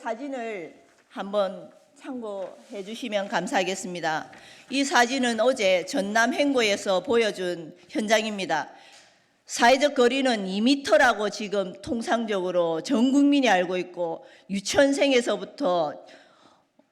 사진을 한번 참고해 주시면 감사하겠습니다. 이 사진은 어제 전남 행고에서 보여준 현장입니다. 사회적 거리는 2m라고 지금 통상적으로 전 국민이 알고 있고 유치원생에서부터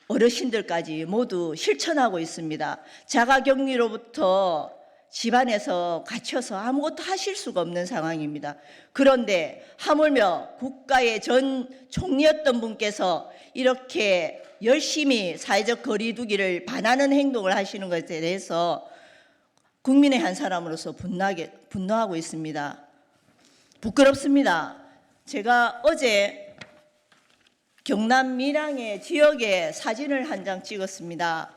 어르신들까지 모두 실천하고 있습니다. 자가격리로부터 집안에서 갇혀서 아무것도 하실 수가 없는 상황입니다. 그런데 하물며 국가의 전 총리였던 분께서 이렇게 열심히 사회적 거리두기를 반하는 행동을 하시는 것에 대해서 국민의 한 사람으로서 분노하고 있습니다. 부끄럽습니다. 제가 어제 경남 밀양의 지역에 사진을 한 장 찍었습니다.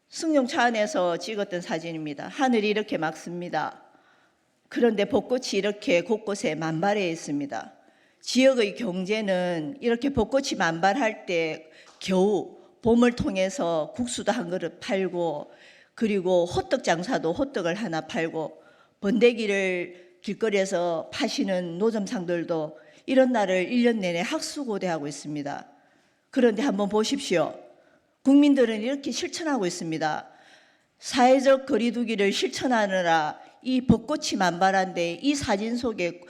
승용차 안에서 찍었던 사진입니다. 하늘이 이렇게 맑습니다. 그런데 벚꽃이 이렇게 곳곳에 만발해 있습니다. 지역의 경제는 이렇게 벚꽃이 만발할 때 겨우 봄을 통해서 국수도 한 그릇 팔고 그리고 호떡 장사도 호떡을 하나 팔고 번데기를 길거리에서 파시는 노점상들도 이런 날을 1년 내내 학수고대하고 있습니다. 그런데 한번 보십시오. 국민들은 이렇게 실천하고 있습니다. 사회적 거리두기를 실천하느라 이 벚꽃이 만발한데 이 사진 속에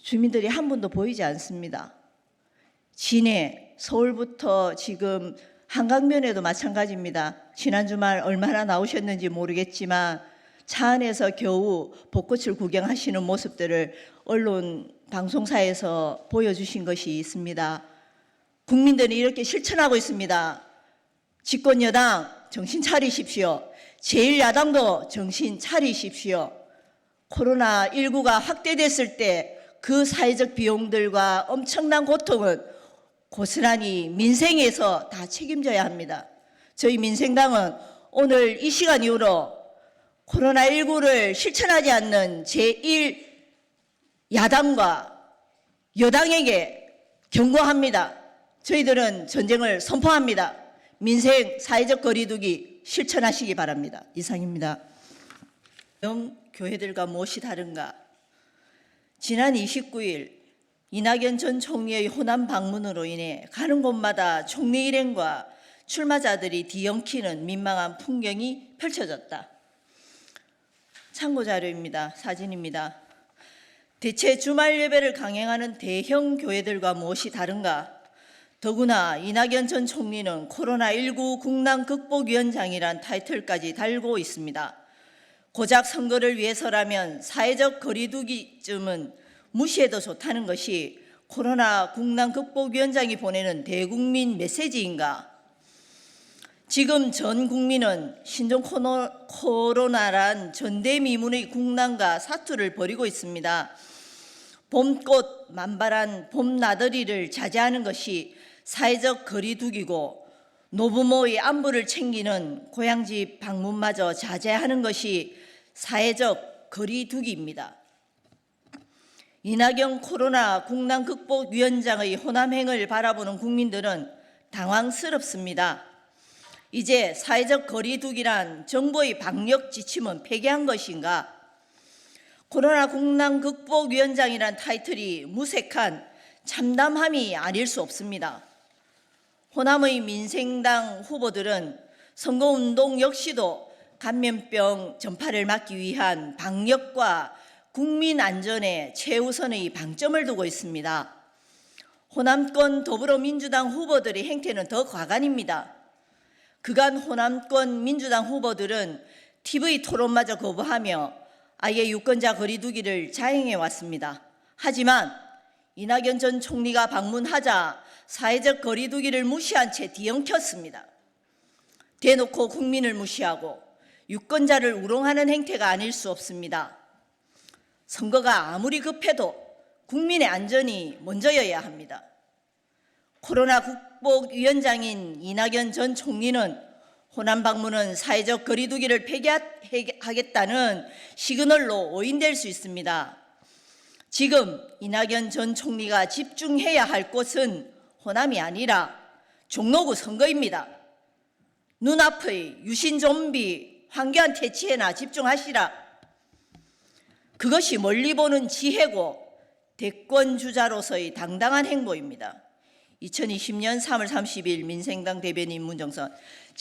주민들이 한 분도 보이지 않습니다. 진해, 서울부터 지금 한강변에도 마찬가지입니다. 지난 주말 얼마나 나오셨는지 모르겠지만 차 안에서 겨우 벚꽃을 구경하시는 모습들을 언론 방송사에서 보여주신 것이 있습니다. 국민들은 이렇게 실천하고 있습니다. 집권여당 정신 차리십시오. 제1야당도 정신 차리십시오. 코로나19가 확대됐을 때 그 사회적 비용들과 엄청난 고통은 고스란히 민생에서 다 책임져야 합니다. 저희 민생당은 오늘 이 시간 이후로 코로나19를 실천하지 않는 제1야당과 여당에게 경고합니다. 저희들은 전쟁을 선포합니다. 민생 사회적 거리두기 실천하시기 바랍니다. 이상입니다. 교회들과 무엇이 다른가? 지난 29일 이낙연 전 총리의 호남 방문으로 인해 가는 곳마다 총리 일행과 출마자들이 뒤엉키는 민망한 풍경이 펼쳐졌다. 참고자료입니다. 사진입니다. 대체 주말 예배를 강행하는 대형 교회들과 무엇이 다른가? 더구나 이낙연 전 총리는 코로나19 국난 극복위원장이란 타이틀까지 달고 있습니다. 고작 선거를 위해서라면 사회적 거리두기쯤은 무시해도 좋다는 것이 코로나 국난 극복위원장이 보내는 대국민 메시지인가? 지금 전 국민은 신종 코로나란 전대미문의 국난과 사투를 벌이고 있습니다. 봄꽃 만발한 봄나들이를 자제하는 것이 사회적 거리두기고 노부모의 안부를 챙기는 고향집 방문마저 자제하는 것이 사회적 거리두기입니다. 이낙연 코로나 국난 극복위원장의 호남행을 바라보는 국민들은 당황스럽습니다. 이제 사회적 거리두기란 정부의 방역 지침은 폐기한 것인가? 코로나 국난 극복위원장이란 타이틀이 무색한 참담함이 아닐 수 없습니다. 호남의 민생당 후보들은 선거운동 역시도 감염병 전파를 막기 위한 방역과 국민 안전에 최우선의 방점을 두고 있습니다. 호남권 더불어민주당 후보들의 행태는 더 과간입니다. 그간 호남권 민주당 후보들은 TV 토론마저 거부하며 아예 유권자 거리두기를 자행해 왔습니다. 하지만 이낙연 전 총리가 방문하자 사회적 거리두기를 무시한 채 뒤엉켰습니다. 대놓고 국민을 무시하고 유권자를 우롱하는 행태가 아닐 수 없습니다. 선거가 아무리 급해도 국민의 안전이 먼저여야 합니다. 코로나 극복위원장인 이낙연 전 총리는 호남 방문은 사회적 거리두기를 폐기하겠다는 시그널로 오인될 수 있습니다. 지금 이낙연 전 총리가 집중해야 할 곳은 호남이 아니라 종로구 선거입니다. 눈앞의 유신 좀비 황교안 퇴치에나 집중하시라. 그것이 멀리 보는 지혜고 대권 주자로서의 당당한 행보입니다. 2020년 3월 30일 민생당 대변인 문정선.